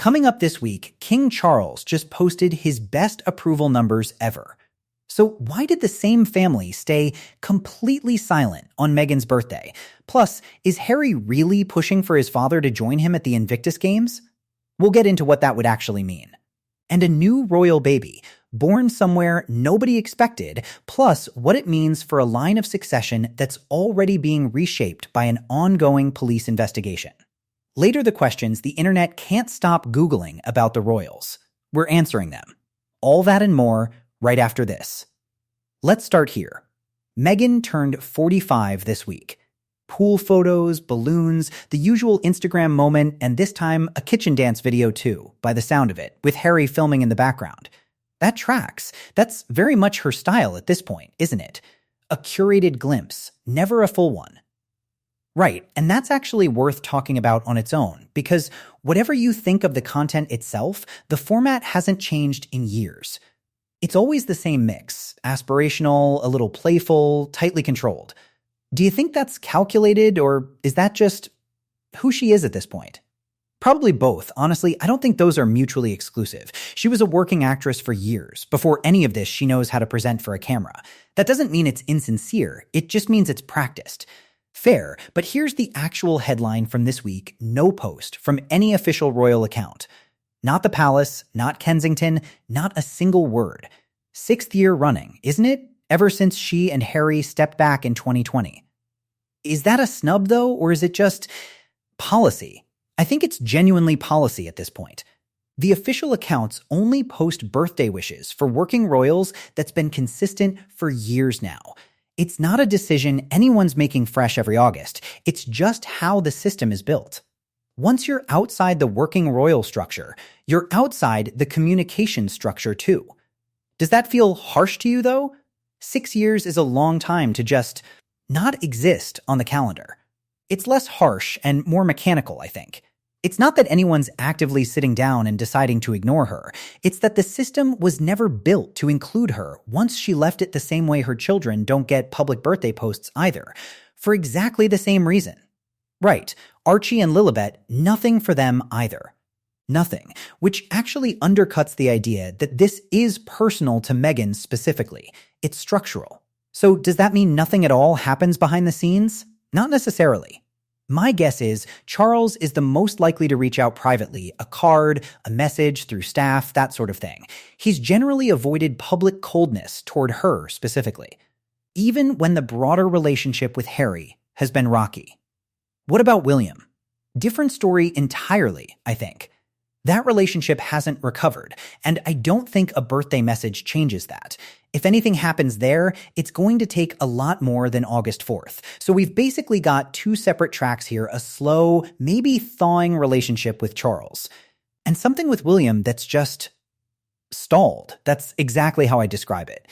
Coming up this week, King Charles just posted his best approval numbers ever. So why did the same family stay completely silent on Meghan's birthday? Plus, is Harry really pushing for his father to join him at the Invictus Games? We'll get into what that would actually mean. And a new royal baby, born somewhere nobody expected, plus what it means for a line of succession that's already being reshaped by an ongoing police investigation. Later, the questions the internet can't stop Googling about the royals. We're answering them. All that and more right after this. Let's start here. Meghan turned 45 this week. Pool photos, balloons, the usual Instagram moment, and this time a kitchen dance video too, by the sound of it, with Harry filming in the background. That tracks. That's very much her style at this point, isn't it? A curated glimpse, never a full one. Right, and that's actually worth talking about on its own, because whatever you think of the content itself, the format hasn't changed in years. It's always the same mix, aspirational, a little playful, tightly controlled. Do you think that's calculated, or is that just who she is at this point? Probably both. Honestly, I don't think those are mutually exclusive. She was a working actress for years. Before any of this, she knows how to present for a camera. That doesn't mean it's insincere. It just means it's practiced. Fair, but here's the actual headline from this week, no post from any official royal account. Not the palace, not Kensington, not a single word. 6th year running, isn't it? Ever since she and Harry stepped back in 2020. Is that a snub though, or is it just policy? I think it's genuinely policy at this point. The official accounts only post birthday wishes for working royals that's been consistent for years now. It's not a decision anyone's making fresh every August. It's just how the system is built. Once you're outside the working royal structure, you're outside the communication structure too. Does that feel harsh to you though? 6 years is a long time to just not exist on the calendar. It's less harsh and more mechanical, I think. It's not that anyone's actively sitting down and deciding to ignore her. It's that the system was never built to include her once she left it the same way her children don't get public birthday posts either, for exactly the same reason. Right, Archie and Lilibet, nothing for them either. Nothing, which actually undercuts the idea that this is personal to Meghan specifically. It's structural. So does that mean nothing at all happens behind the scenes? Not necessarily. My guess is Charles is the most likely to reach out privately, a card, a message through staff, that sort of thing. He's generally avoided public coldness toward her specifically, even when the broader relationship with Harry has been rocky. What about William? Different story entirely, I think. That relationship hasn't recovered, and I don't think a birthday message changes that. If anything happens there, it's going to take a lot more than August 4th. So we've basically got two separate tracks here, a slow, maybe thawing relationship with Charles, and something with William that's just stalled. That's exactly how I describe it.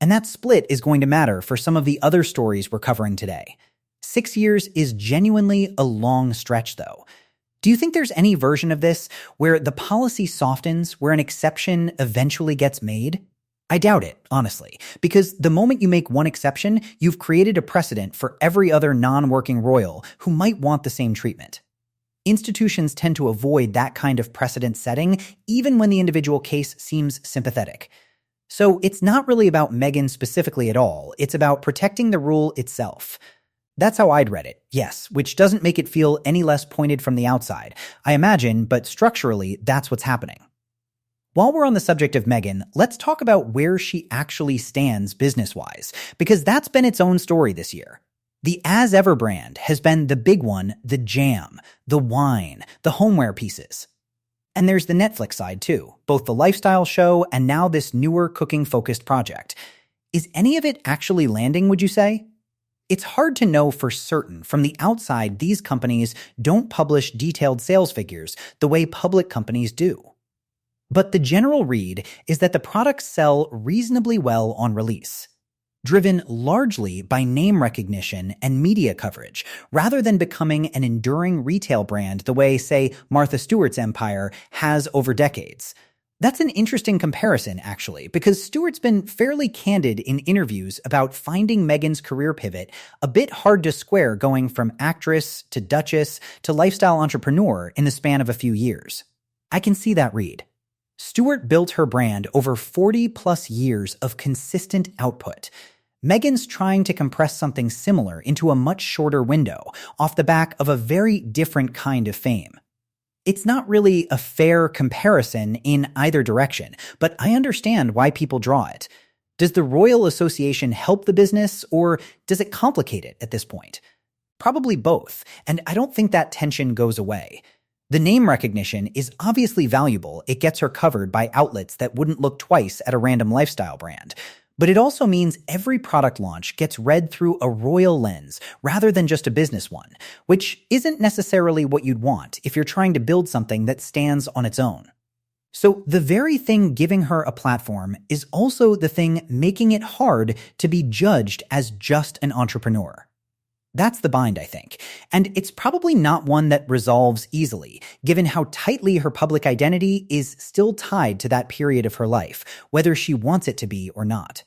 And that split is going to matter for some of the other stories we're covering today. 6 years is genuinely a long stretch, though. Do you think there's any version of this where the policy softens, where an exception eventually gets made? I doubt it, honestly, because the moment you make one exception, you've created a precedent for every other non-working royal who might want the same treatment. Institutions tend to avoid that kind of precedent setting, even when the individual case seems sympathetic. So it's not really about Meghan specifically at all. It's about protecting the rule itself. That's how I'd read it, yes, which doesn't make it feel any less pointed from the outside, I imagine, but structurally, that's what's happening. While we're on the subject of Meghan, let's talk about where she actually stands business-wise, because that's been its own story this year. The As Ever brand has been the big one, the jam, the wine, the homeware pieces. And there's the Netflix side too, both the lifestyle show and now this newer cooking-focused project. Is any of it actually landing, would you say? It's hard to know for certain. From the outside, these companies don't publish detailed sales figures the way public companies do. But the general read is that the products sell reasonably well on release, driven largely by name recognition and media coverage, rather than becoming an enduring retail brand the way, say, Martha Stewart's empire has over decades. That's an interesting comparison, actually, because Stewart's been fairly candid in interviews about finding Meghan's career pivot a bit hard to square, going from actress to duchess to lifestyle entrepreneur in the span of a few years. I can see that read. Stewart built her brand over 40 plus years of consistent output. Meghan's trying to compress something similar into a much shorter window off the back of a very different kind of fame. It's not really a fair comparison in either direction, but I understand why people draw it. Does the Royal Association help the business, or does it complicate it at this point? Probably both, and I don't think that tension goes away. The name recognition is obviously valuable. It gets her covered by outlets that wouldn't look twice at a random lifestyle brand. But it also means every product launch gets read through a royal lens rather than just a business one, which isn't necessarily what you'd want if you're trying to build something that stands on its own. So the very thing giving her a platform is also the thing making it hard to be judged as just an entrepreneur. That's the bind, I think. And it's probably not one that resolves easily, given how tightly her public identity is still tied to that period of her life, whether she wants it to be or not.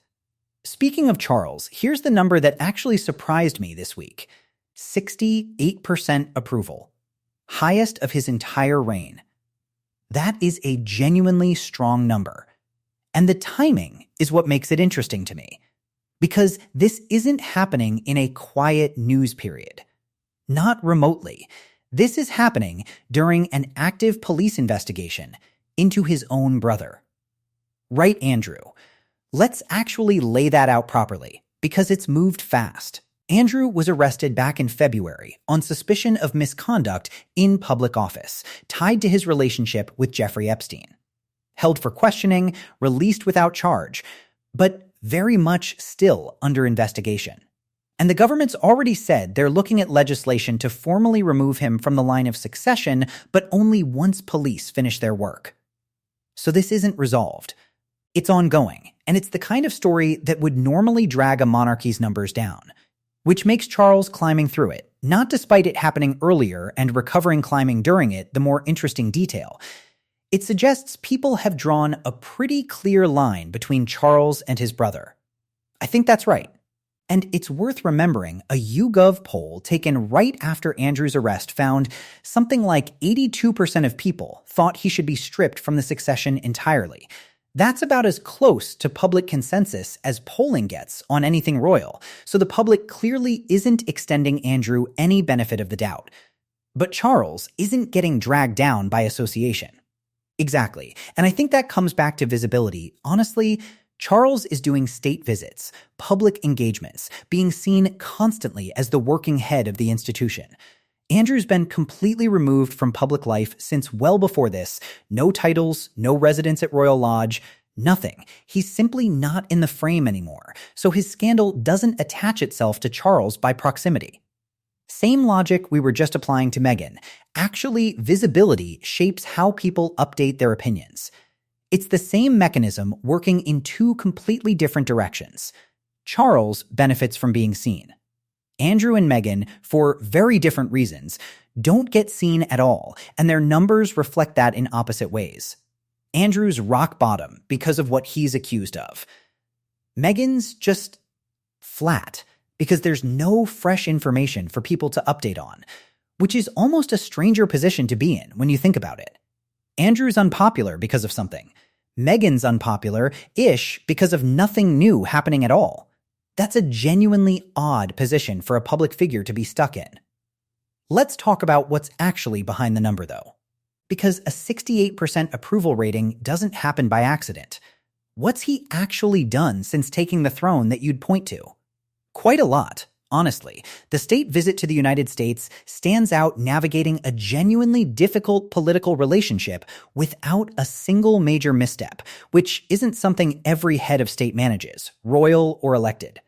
Speaking of Charles, here's the number that actually surprised me this week. 68% approval. Highest of his entire reign. That is a genuinely strong number. And the timing is what makes it interesting to me. Because this isn't happening in a quiet news period. Not remotely. This is happening during an active police investigation into his own brother. Right, Andrew? Let's actually lay that out properly, because it's moved fast. Andrew was arrested back in February on suspicion of misconduct in public office, tied to his relationship with Jeffrey Epstein. Held for questioning, released without charge, but very much still under investigation. And the government's already said they're looking at legislation to formally remove him from the line of succession, but only once police finish their work. So this isn't resolved. It's ongoing, and it's the kind of story that would normally drag a monarchy's numbers down, which makes Charles climbing through it, not despite it happening earlier and recovering climbing during it, the more interesting detail. It suggests people have drawn a pretty clear line between Charles and his brother. I think that's right. And it's worth remembering a YouGov poll taken right after Andrew's arrest found something like 82% of people thought he should be stripped from the succession entirely. That's about as close to public consensus as polling gets on anything royal, so the public clearly isn't extending Andrew any benefit of the doubt. But Charles isn't getting dragged down by association. Exactly. And I think that comes back to visibility. Honestly, Charles is doing state visits, public engagements, being seen constantly as the working head of the institution. Andrew's been completely removed from public life since well before this. No titles, no residence at Royal Lodge, nothing. He's simply not in the frame anymore, so his scandal doesn't attach itself to Charles by proximity. Same logic we were just applying to Meghan. Actually, visibility shapes how people update their opinions. It's the same mechanism working in two completely different directions. Charles benefits from being seen. Andrew and Meghan, for very different reasons, don't get seen at all, and their numbers reflect that in opposite ways. Andrew's rock bottom because of what he's accused of. Meghan's just flat, because there's no fresh information for people to update on, which is almost a stranger position to be in when you think about it. Andrew's unpopular because of something. Meghan's unpopular-ish because of nothing new happening at all. That's a genuinely odd position for a public figure to be stuck in. Let's talk about what's actually behind the number, though. Because a 68% approval rating doesn't happen by accident. What's he actually done since taking the throne that you'd point to? Quite a lot, honestly. The state visit to the United States stands out navigating a genuinely difficult political relationship without a single major misstep, which isn't something every head of state manages, royal or elected.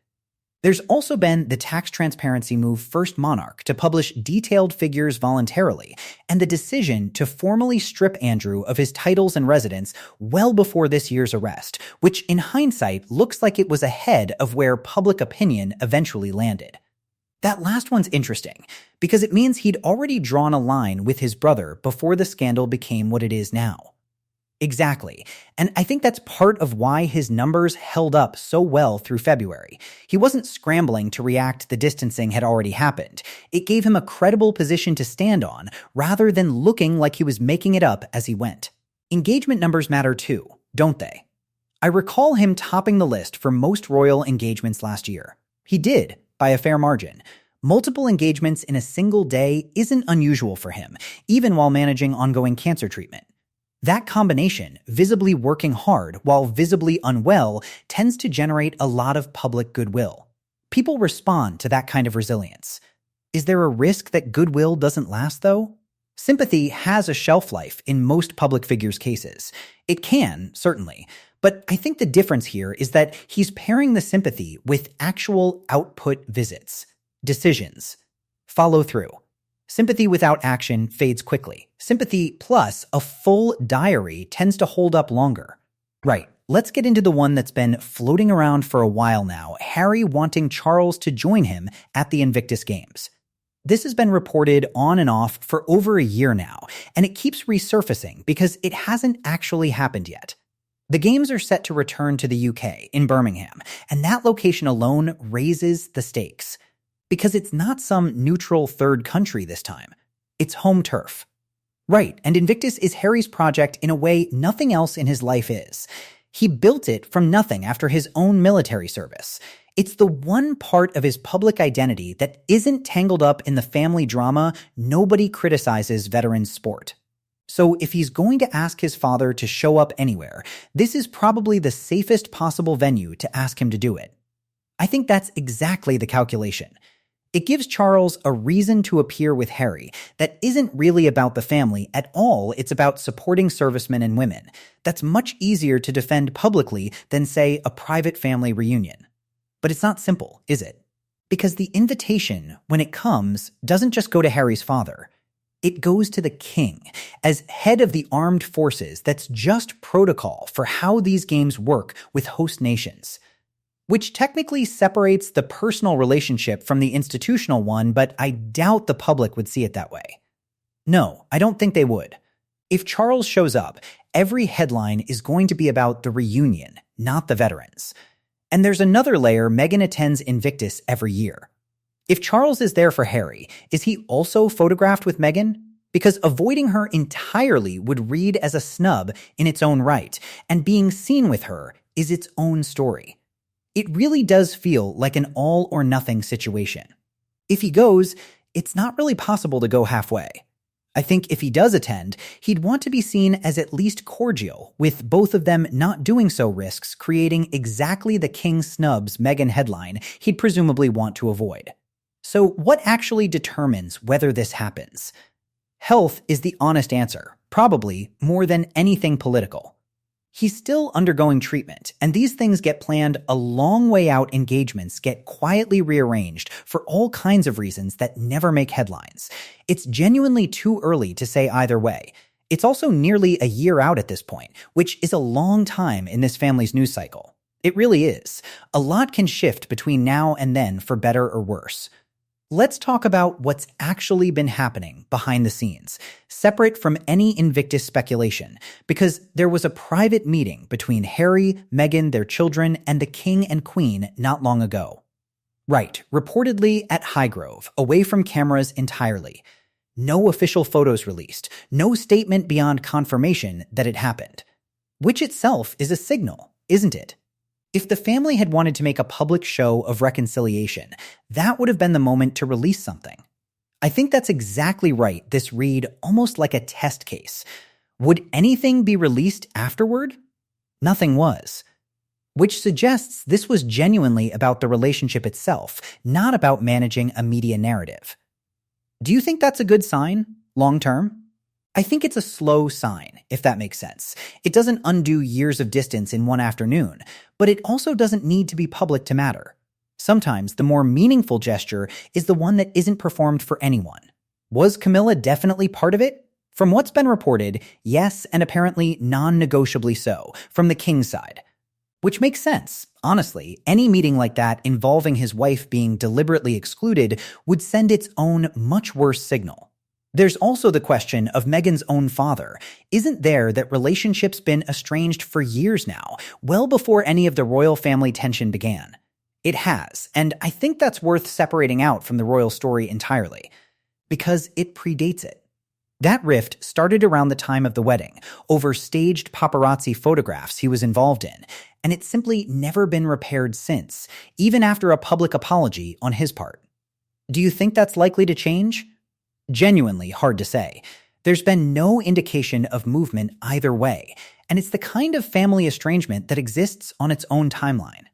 There's also been the tax transparency move First Monarch to publish detailed figures voluntarily, and the decision to formally strip Andrew of his titles and residence well before this year's arrest, which in hindsight looks like it was ahead of where public opinion eventually landed. That last one's interesting, because it means he'd already drawn a line with his brother before the scandal became what it is now. Exactly. And I think that's part of why his numbers held up so well through February. He wasn't scrambling to react the distancing had already happened. It gave him a credible position to stand on, rather than looking like he was making it up as he went. Engagement numbers matter too, don't they? I recall him topping the list for most royal engagements last year. He did, by a fair margin. Multiple engagements in a single day isn't unusual for him, even while managing ongoing cancer treatment. That combination, visibly working hard while visibly unwell, tends to generate a lot of public goodwill. People respond to that kind of resilience. Is there a risk that goodwill doesn't last, though? Sympathy has a shelf life in most public figures' cases. It can, certainly. But I think the difference here is that he's pairing the sympathy with actual output visits, decisions, follow through. Sympathy without action fades quickly. Sympathy plus a full diary tends to hold up longer. Right, let's get into the one that's been floating around for a while now, Harry wanting Charles to join him at the Invictus Games. This has been reported on and off for over a year now, and it keeps resurfacing because it hasn't actually happened yet. The games are set to return to the UK in Birmingham, and that location alone raises the stakes. Because it's not some neutral third country this time. It's home turf. Right, and Invictus is Harry's project in a way nothing else in his life is. He built it from nothing after his own military service. It's the one part of his public identity that isn't tangled up in the family drama nobody criticizes veteran sport. So if he's going to ask his father to show up anywhere, this is probably the safest possible venue to ask him to do it. I think that's exactly the calculation. It gives Charles a reason to appear with Harry that isn't really about the family at all. It's about supporting servicemen and women. That's much easier to defend publicly than, say, a private family reunion. But it's not simple, is it? Because the invitation, when it comes, doesn't just go to Harry's father. It goes to the king. As head of the armed forces, that's just protocol for how these games work with host nations. Which technically separates the personal relationship from the institutional one, but I doubt the public would see it that way. No, I don't think they would. If Charles shows up, every headline is going to be about the reunion, not the veterans. And there's another layer. Meghan attends Invictus every year. If Charles is there for Harry, is he also photographed with Meghan? Because avoiding her entirely would read as a snub in its own right, and being seen with her is its own story. It really does feel like an all-or-nothing situation. If he goes, it's not really possible to go halfway. I think if he does attend, he'd want to be seen as at least cordial, with both of them not doing so risks creating exactly the king snubs Meghan headline he'd presumably want to avoid. So what actually determines whether this happens? Health is the honest answer, probably more than anything political. He's still undergoing treatment, and these things get planned a long way out. Engagements get quietly rearranged for all kinds of reasons that never make headlines. It's genuinely too early to say either way. It's also nearly a year out at this point, which is a long time in this family's news cycle. It really is. A lot can shift between now and then for better or worse. Let's talk about what's actually been happening behind the scenes, separate from any Invictus speculation, because there was a private meeting between Harry, Meghan, their children, and the King and Queen not long ago. Right, reportedly at Highgrove, away from cameras entirely. No official photos released, no statement beyond confirmation that it happened. Which itself is a signal, isn't it? If the family had wanted to make a public show of reconciliation, that would have been the moment to release something. I think that's exactly right. This read almost like a test case. Would anything be released afterward? Nothing was. Which suggests this was genuinely about the relationship itself, not about managing a media narrative. Do you think that's a good sign, long term? I think it's a slow sign, if that makes sense. It doesn't undo years of distance in one afternoon, but it also doesn't need to be public to matter. Sometimes the more meaningful gesture is the one that isn't performed for anyone. Was Camilla definitely part of it? From what's been reported, yes, and apparently non-negotiably so, from the king's side. Which makes sense. Honestly, any meeting like that involving his wife being deliberately excluded would send its own much worse signal. There's also the question of Meghan's own father. Isn't there that relationship's been estranged for years now, well before any of the royal family tension began? It has, and I think that's worth separating out from the royal story entirely, because it predates it. That rift started around the time of the wedding, over staged paparazzi photographs he was involved in, and it's simply never been repaired since, even after a public apology on his part. Do you think that's likely to change? Genuinely hard to say. There's been no indication of movement either way, and it's the kind of family estrangement that exists on its own timeline.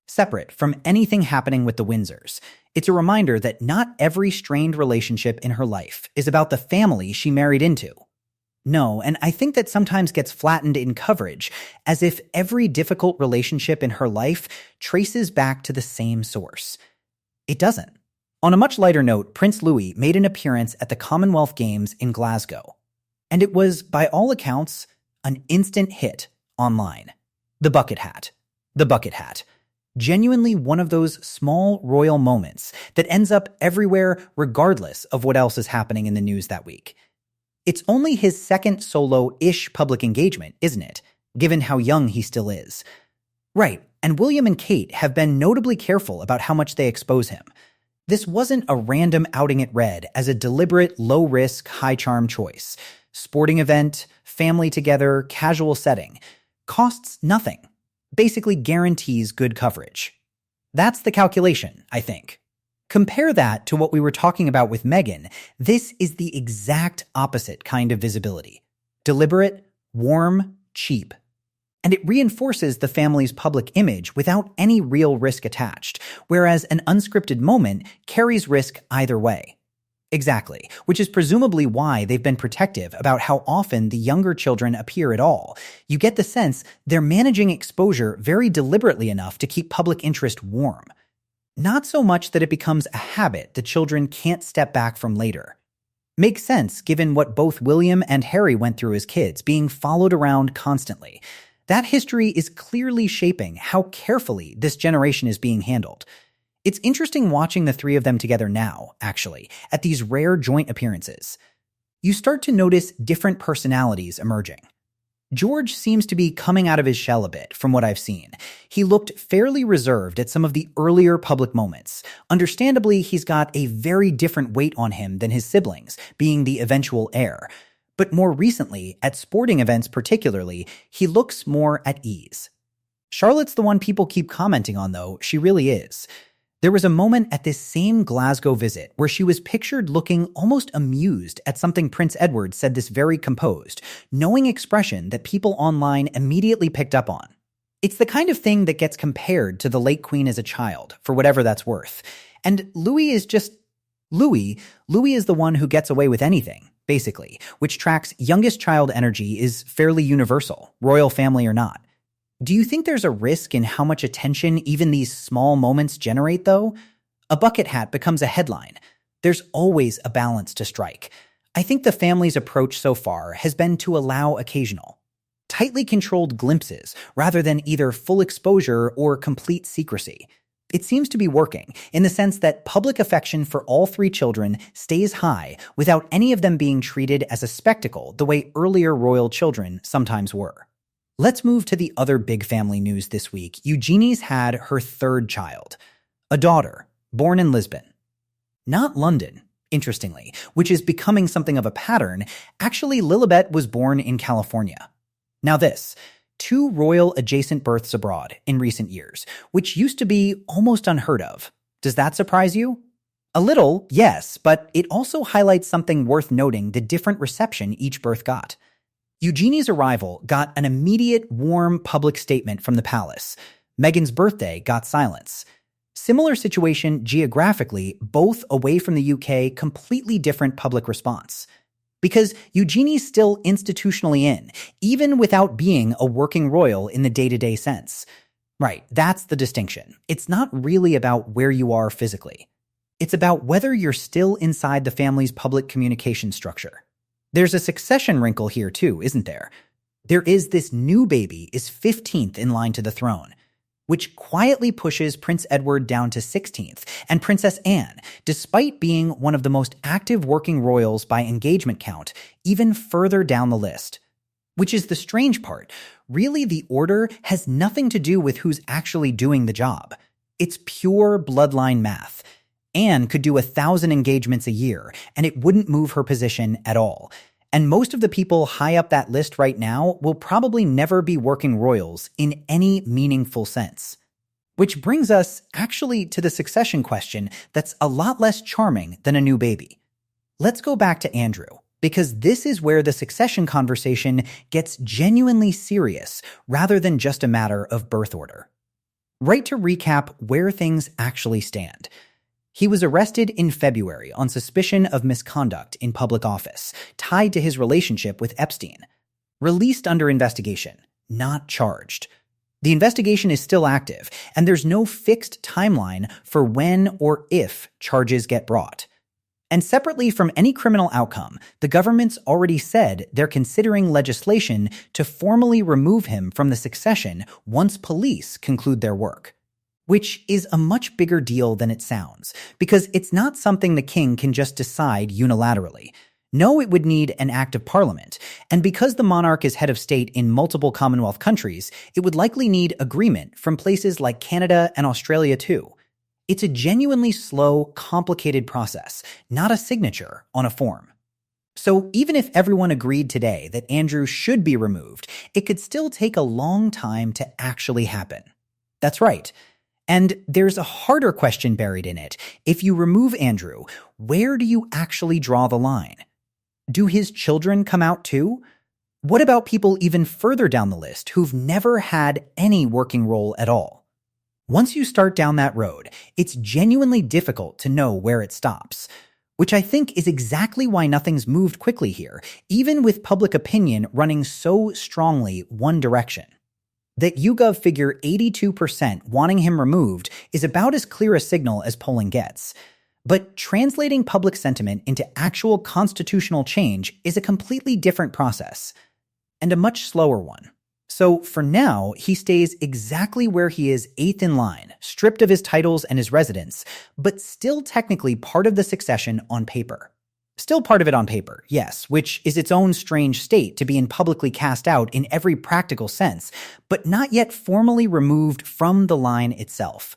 Separate from anything happening with the Windsors, it's a reminder that not every strained relationship in her life is about the family she married into. No, and I think that sometimes gets flattened in coverage, as if every difficult relationship in her life traces back to the same source. It doesn't. On a much lighter note, Prince Louis made an appearance at the Commonwealth Games in Glasgow, and it was, by all accounts, an instant hit online. The bucket hat. The bucket hat. Genuinely one of those small royal moments that ends up everywhere regardless of what else is happening in the news that week. It's only his second solo-ish public engagement, isn't it, given how young he still is? Right, and William and Kate have been notably careful about how much they expose him. This wasn't a random outing at Red as a deliberate, low-risk, high-charm choice. Sporting event, family together, casual setting. Costs nothing. Basically guarantees good coverage. That's the calculation, I think. Compare that to what we were talking about with Meghan. This is the exact opposite kind of visibility. Deliberate, warm, cheap. And it reinforces the family's public image without any real risk attached, whereas an unscripted moment carries risk either way. Exactly, which is presumably why they've been protective about how often the younger children appear at all. You get the sense they're managing exposure very deliberately enough to keep public interest warm. Not so much that it becomes a habit the children can't step back from later. Makes sense given what both William and Harry went through as kids, being followed around constantly. That history is clearly shaping how carefully this generation is being handled. It's interesting watching the three of them together now, actually, at these rare joint appearances. You start to notice different personalities emerging. George seems to be coming out of his shell a bit, from what I've seen. He looked fairly reserved at some of the earlier public moments. Understandably, he's got a very different weight on him than his siblings, being the eventual heir. But more recently, at sporting events particularly, he looks more at ease. Charlotte's the one people keep commenting on, though. She really is. There was a moment at this same Glasgow visit where she was pictured looking almost amused at something Prince Edward said, this very composed, knowing expression that people online immediately picked up on. It's the kind of thing that gets compared to the late Queen as a child, for whatever that's worth. And Louis is just Louis. Louis is the one who gets away with anything, basically, which tracks youngest child energy is fairly universal, royal family or not. Do you think there's a risk in how much attention even these small moments generate, though? A bucket hat becomes a headline. There's always a balance to strike. I think the family's approach so far has been to allow occasional, tightly controlled glimpses rather than either full exposure or complete secrecy. It seems to be working, in the sense that public affection for all three children stays high without any of them being treated as a spectacle the way earlier royal children sometimes were. Let's move to the other big family news this week. Eugenie's had her third child, a daughter, born in Lisbon. Not London, interestingly, which is becoming something of a pattern. Actually, Lilibet was born in California. Now this, 2 royal adjacent births abroad in recent years, which used to be almost unheard of. Does that surprise you? A little, yes, but it also highlights something worth noting: the different reception each birth got. Eugenie's arrival got an immediate, warm public statement from the palace. Meghan's birthday got silence. Similar situation geographically, both away from the UK, completely different public response. Because Eugenie's still institutionally in, even without being a working royal in the day-to-day sense. Right, that's the distinction. It's not really about where you are physically. It's about whether you're still inside the family's public communication structure. There's a succession wrinkle here too, isn't there? There is this new baby is 15th in line to the throne, which quietly pushes Prince Edward down to 16th, and Princess Anne, despite being one of the most active working royals by engagement count, even further down the list. Which is the strange part. Really, the order has nothing to do with who's actually doing the job. It's pure bloodline math. Anne could do 1,000 engagements a year, and it wouldn't move her position at all. And most of the people high up that list right now will probably never be working royals in any meaningful sense. Which brings us actually to the succession question that's a lot less charming than a new baby. Let's go back to Andrew, because this is where the succession conversation gets genuinely serious rather than just a matter of birth order. Right, to recap where things actually stand. He was arrested in February on suspicion of misconduct in public office, tied to his relationship with Epstein. Released under investigation, not charged. The investigation is still active, and there's no fixed timeline for when or if charges get brought. And separately from any criminal outcome, the government's already said they're considering legislation to formally remove him from the succession once police conclude their work. Which is a much bigger deal than it sounds, because it's not something the king can just decide unilaterally. No, it would need an act of parliament, and because the monarch is head of state in multiple Commonwealth countries, it would likely need agreement from places like Canada and Australia too. It's a genuinely slow, complicated process, not a signature on a form. So even if everyone agreed today that Andrew should be removed, it could still take a long time to actually happen. That's right. And there's a harder question buried in it. If you remove Andrew, where do you actually draw the line? Do his children come out too? What about people even further down the list who've never had any working role at all? Once you start down that road, it's genuinely difficult to know where it stops, which I think is exactly why nothing's moved quickly here, even with public opinion running so strongly one direction. That YouGov figure 82% wanting him removed is about as clear a signal as polling gets. But translating public sentiment into actual constitutional change is a completely different process, and a much slower one. So for now, he stays exactly where he is, 8th in line, stripped of his titles and his residence, but still technically part of the succession on paper. Still part of it on paper, yes, which is its own strange state to be publicly cast out in every practical sense, but not yet formally removed from the line itself.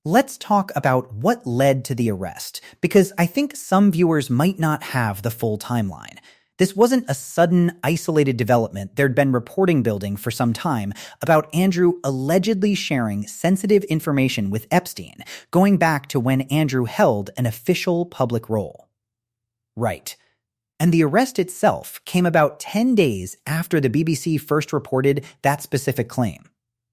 Let's talk about what led to the arrest, because I think some viewers might not have the full timeline. This wasn't a sudden, isolated development there'd been reporting building for some time about Andrew allegedly sharing sensitive information with Epstein, going back to when Andrew held an official public role. Right. And the arrest itself came about 10 days after the BBC first reported that specific claim.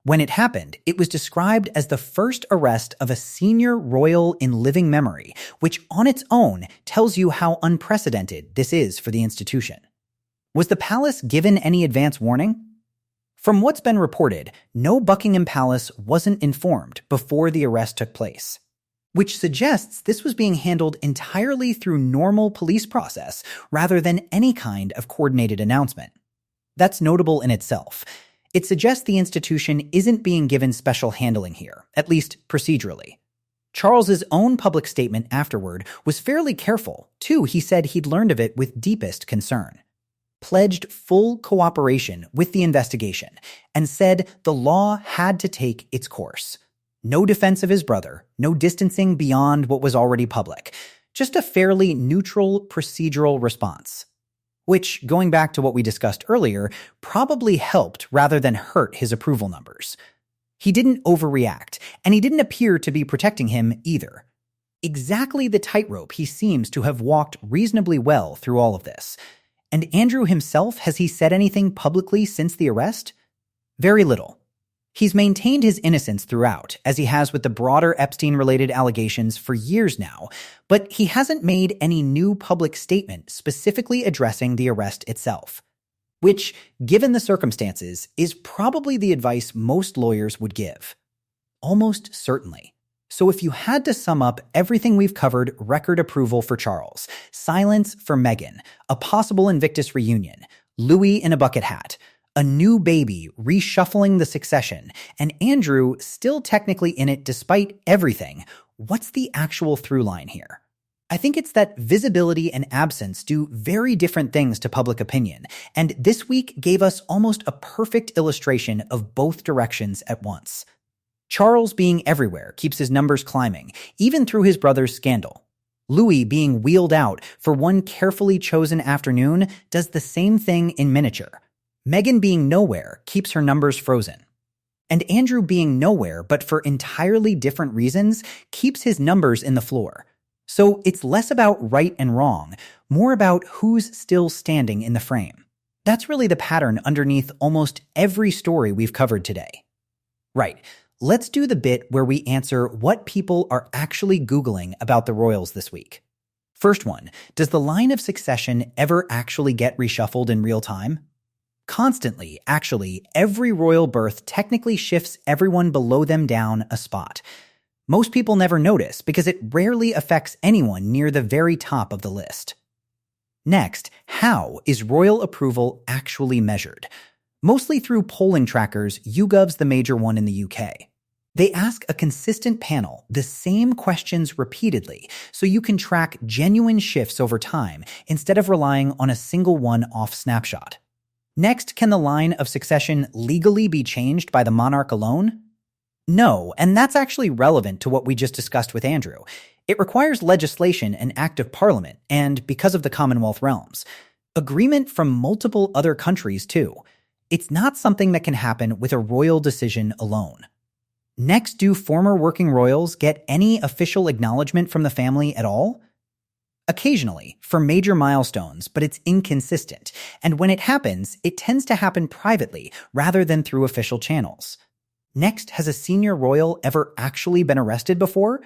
When it happened, it was described as the first arrest of a senior royal in living memory, which on its own tells you how unprecedented this is for the institution. Was the palace given any advance warning? From what's been reported, no Buckingham Palace wasn't informed before the arrest took place, which suggests this was being handled entirely through normal police process rather than any kind of coordinated announcement. That's notable in itself. It suggests the institution isn't being given special handling here, at least procedurally. Charles's own public statement afterward was fairly careful, too. He said he'd learned of it with deepest concern, pledged full cooperation with the investigation, and said the law had to take its course. No defense of his brother, no distancing beyond what was already public, just a fairly neutral procedural response. Which, going back to what we discussed earlier, probably helped rather than hurt his approval numbers. He didn't overreact, and he didn't appear to be protecting him either. Exactly the tightrope he seems to have walked reasonably well through all of this. And Andrew himself, has he said anything publicly since the arrest? Very little. He's maintained his innocence throughout, as he has with the broader Epstein-related allegations for years now, but he hasn't made any new public statement specifically addressing the arrest itself, which, given the circumstances, is probably the advice most lawyers would give. Almost certainly. So if you had to sum up everything we've covered, record approval for Charles, silence for Meghan, a possible Invictus reunion, Louis in a bucket hat, a new baby reshuffling the succession, and Andrew still technically in it despite everything, what's the actual through line here? I think it's that visibility and absence do very different things to public opinion, and this week gave us almost a perfect illustration of both directions at once. Charles being everywhere keeps his numbers climbing, even through his brother's scandal. Louis being wheeled out for one carefully chosen afternoon does the same thing in miniature. Meghan being nowhere keeps her numbers frozen. And Andrew being nowhere, but for entirely different reasons, keeps his numbers in the floor. So it's less about right and wrong, more about who's still standing in the frame. That's really the pattern underneath almost every story we've covered today. Right. Let's do the bit where we answer what people are actually Googling about the royals this week. First one, does the line of succession ever actually get reshuffled in real time? Constantly, actually, every royal birth technically shifts everyone below them down a spot. Most people never notice because it rarely affects anyone near the very top of the list. Next, how is royal approval actually measured? Mostly through polling trackers, YouGov's the major one in the UK. They ask a consistent panel the same questions repeatedly so you can track genuine shifts over time instead of relying on a single one-off snapshot. Next, can the line of succession legally be changed by the monarch alone? No, and that's actually relevant to what we just discussed with Andrew. It requires legislation and act of parliament, and because of the Commonwealth realms, agreement from multiple other countries too. It's not something that can happen with a royal decision alone. Next, do former working royals get any official acknowledgement from the family at all? Occasionally, for major milestones, but it's inconsistent, and when it happens, it tends to happen privately rather than through official channels. Next, has a senior royal ever actually been arrested before?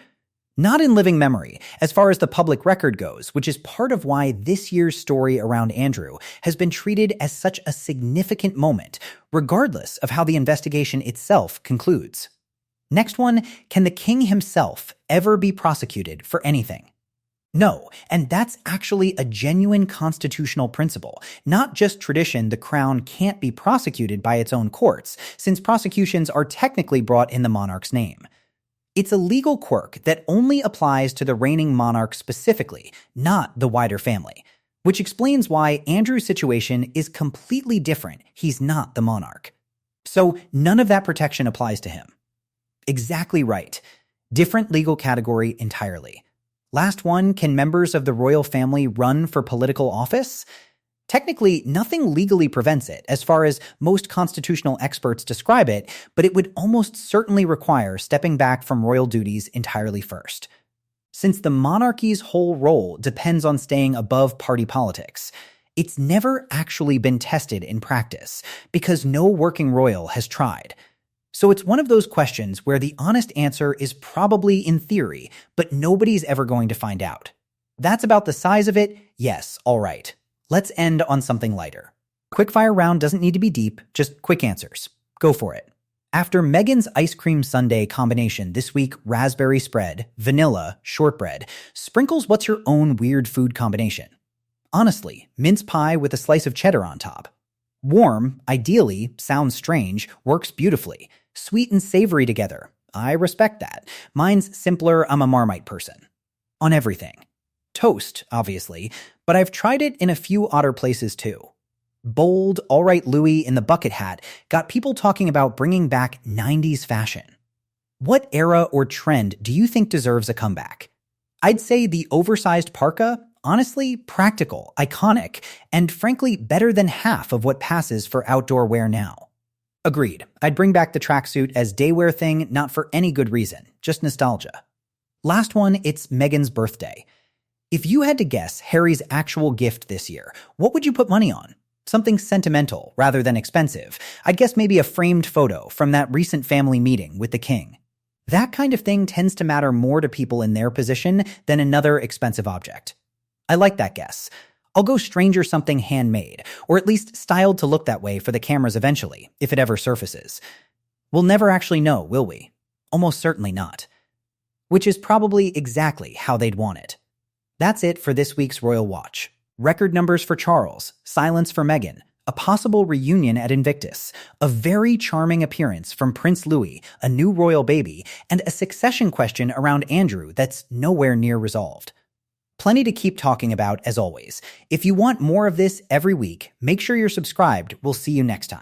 Not in living memory, as far as the public record goes, which is part of why this year's story around Andrew has been treated as such a significant moment, regardless of how the investigation itself concludes. Next one, can the king himself ever be prosecuted for anything? No, and that's actually a genuine constitutional principle, not just tradition the crown can't be prosecuted by its own courts, since prosecutions are technically brought in the monarch's name. It's a legal quirk that only applies to the reigning monarch specifically, not the wider family, which explains why Andrew's situation is completely different. He's not the monarch. So none of that protection applies to him. Exactly right. Different legal category entirely. Last one, can members of the royal family run for political office? Technically, nothing legally prevents it, as far as most constitutional experts describe it, but it would almost certainly require stepping back from royal duties entirely first. Since the monarchy's whole role depends on staying above party politics, it's never actually been tested in practice, because no working royal has tried. So it's one of those questions where the honest answer is probably in theory, but nobody's ever going to find out. That's about the size of it? Yes, all right. Let's end on something lighter. Quickfire round doesn't need to be deep, just quick answers. Go for it. After Meghan's ice cream sundae combination this week, raspberry spread, vanilla, shortbread, sprinkles, what's your own weird food combination? Honestly, mince pie with a slice of cheddar on top. Warm, ideally, sounds strange, works beautifully. Sweet and savory together. I respect that. Mine's simpler, I'm a Marmite person. On everything. Toast, obviously, but I've tried it in a few odder places too. Bold, all right Louis in the bucket hat got people talking about bringing back 90s fashion. What era or trend do you think deserves a comeback? I'd say the oversized parka, honestly, practical, iconic, and frankly better than half of what passes for outdoor wear now. Agreed. I'd bring back the tracksuit as daywear thing, not for any good reason, just nostalgia. Last one, it's Meghan's birthday. If you had to guess Harry's actual gift this year, what would you put money on? Something sentimental rather than expensive. I'd guess maybe a framed photo from that recent family meeting with the king. That kind of thing tends to matter more to people in their position than another expensive object. I like that guess. I'll go stranger something handmade, or at least styled to look that way for the cameras eventually, if it ever surfaces. We'll never actually know, will we? Almost certainly not. Which is probably exactly how they'd want it. That's it for this week's Royal Watch. Record numbers for Charles, silence for Meghan, a possible reunion at Invictus, a very charming appearance from Prince Louis, a new royal baby, and a succession question around Andrew that's nowhere near resolved. Plenty to keep talking about, as always. If you want more of this every week, make sure you're subscribed. We'll see you next time.